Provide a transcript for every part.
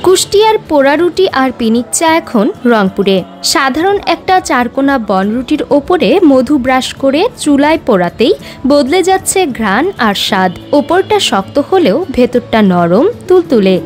কুষ্টিয়ার পোড়া রুটি আর পিনিক চা এখন রংপুরে। সাধারণ একটা চারকোনা বনরুটির ওপরে মধু ব্রাশ করে চুলায় পোড়াতেই বদলে যাচ্ছে ঘ্রাণ আর স্বাদ। ওপরটা শক্ত হলেও ভেতরটা নরম তুলতুলে।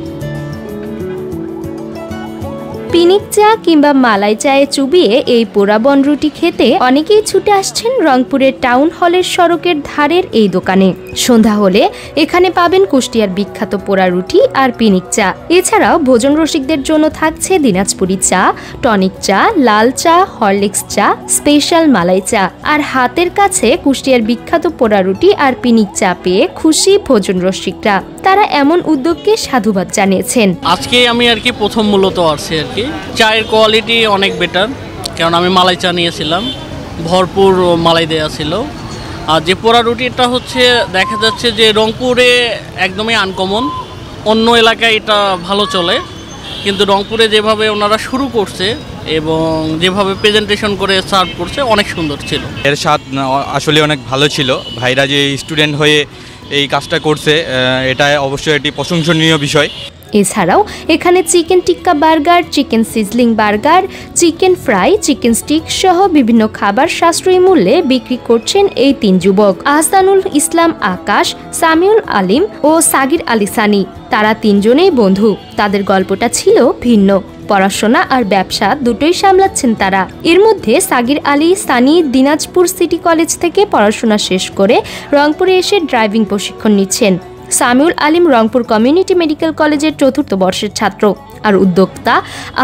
পিনিক চা কিংবা মালাই চায়ে চুবিয়ে এই পোড়া বনরুটি খেতে অনেকেই ছুটে আসছেন রংপুরের টাউন হলের সড়কের ধারের এই দোকানে। সন্ধ্যা হলে এখানে পাবেন কুষ্টিয়ার বিখ্যাত পোড়া রুটি আর পিনিক চা। এছাড়াও ভোজন রসিকদের জন্য থাকছে দিনাজপুরি চা, টনিক চা, লাল চা, হরলিক্স চা, স্পেশাল মালাই চা। আর হাতের কাছে কুষ্টিয়ার বিখ্যাত পোড়া রুটি আর পিনিক চা পেয়ে খুশি ভোজন রসিকরা। তারা এমন উদ্যোগকে সাধুবাদ জানিয়েছেন। আজকে আমি প্রথম মূলত আসছি চায়ের কোয়ালিটি অনেক বেটার, কারণ আমি মালাই চা নিয়েছিলাম, ভরপুর মালাই দেওয়া ছিল। আর যে পোড়া রুটিটা দেখা যাচ্ছে যে রংপুরে একদমই আনকমন, অন্য এলাকায় এটা ভালো চলে, কিন্তু রংপুরে যেভাবে ওনারা শুরু করছে এবং যেভাবে প্রেজেন্টেশন করে সার্ভ করছে অনেক সুন্দর ছিল। এর স্বাদ আসলে অনেক ভালো ছিল। ভাইরা যে স্টুডেন্ট হয়ে এই কাজটা করছে এটা অবশ্যই একটি প্রশংসনীয় বিষয়। এছাড়াও এখানে chicken tikka burger, chicken sizzling burger, chicken fry, chicken stick সহ বিভিন্ন খাবার সাশ্রয়ী মূল্যে বিক্রি করছেন এই তিন যুবক, আহসানুল ইসলাম আকাশ, সামিউল আলিম ও সাগির আলী সানি। তারা তিনজনেই বন্ধু। তাদের গল্পটা ছিল ভিন্ন। পড়াশোনা আর ব্যবসা দুটোই সামলাচ্ছেন তারা। এর মধ্যে সাগির আলী সানি দিনাজপুর সিটি কলেজ থেকে পড়াশোনা শেষ করে রংপুরে এসে ড্রাইভিং প্রশিক্ষণ নিচ্ছেন। সামিউল আলিম রংপুর কমিউনিটি মেডিকেল কলেজের ৪র্থ বর্ষের ছাত্র। আর উদ্যোক্তা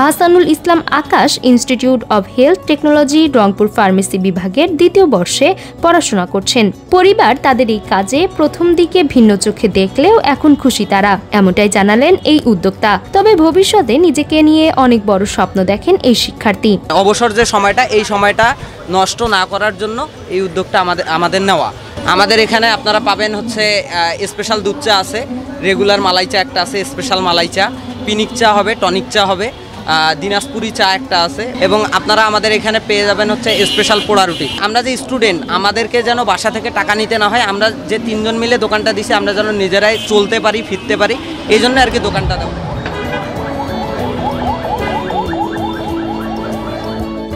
Ahsanul Islam Akash institute of health technology Rangpur pharmacy বিভাগের ২য় বর্ষে পড়াশোনা করছেন। পরিবার তাদের এই কাজে প্রথম দিকে ভিন্ন চোখে দেখলেও এখন খুশি তারা, এমনটাই জানালেন এই উদ্যোক্তা। তবে ভবিষ্যতে নিজেকে নিয়ে অনেক বড় স্বপ্ন দেখেন এই শিক্ষার্থী। অবসর যে সময়টা, এই সময়টা নষ্ট না করার জন্য এই উদ্যোগটা আমাদের নেওয়া। আমাদের এখানে আপনারা পাবেন স্পেশাল দুধ চা আছে, রেগুলার মালাই চা একটা আছে, স্পেশাল মালাই চা, পিনিক চা হবে, টনিক চা হবে, দিনাজপুরি চা একটা আছে, এবং আপনারা আমাদের এখানে পেয়ে যাবেন স্পেশাল পোড়া রুটি। আমরা যে স্টুডেন্ট, আমাদেরকে যেন বাসা থেকে টাকা নিতে না হয়, আমরা যে তিনজন মিলে দোকানটা দিছি, আমরা যেন নিজেরাই চলতে পারি, ফিরতে পারি, এই জন্য দোকানটা দেওয়া।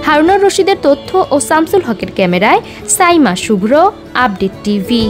হারুনুর রশিদের তথ্য ও শামসুল হকের ক্যামেরায় সাইমা শুভ্র, আপডেট টিভি।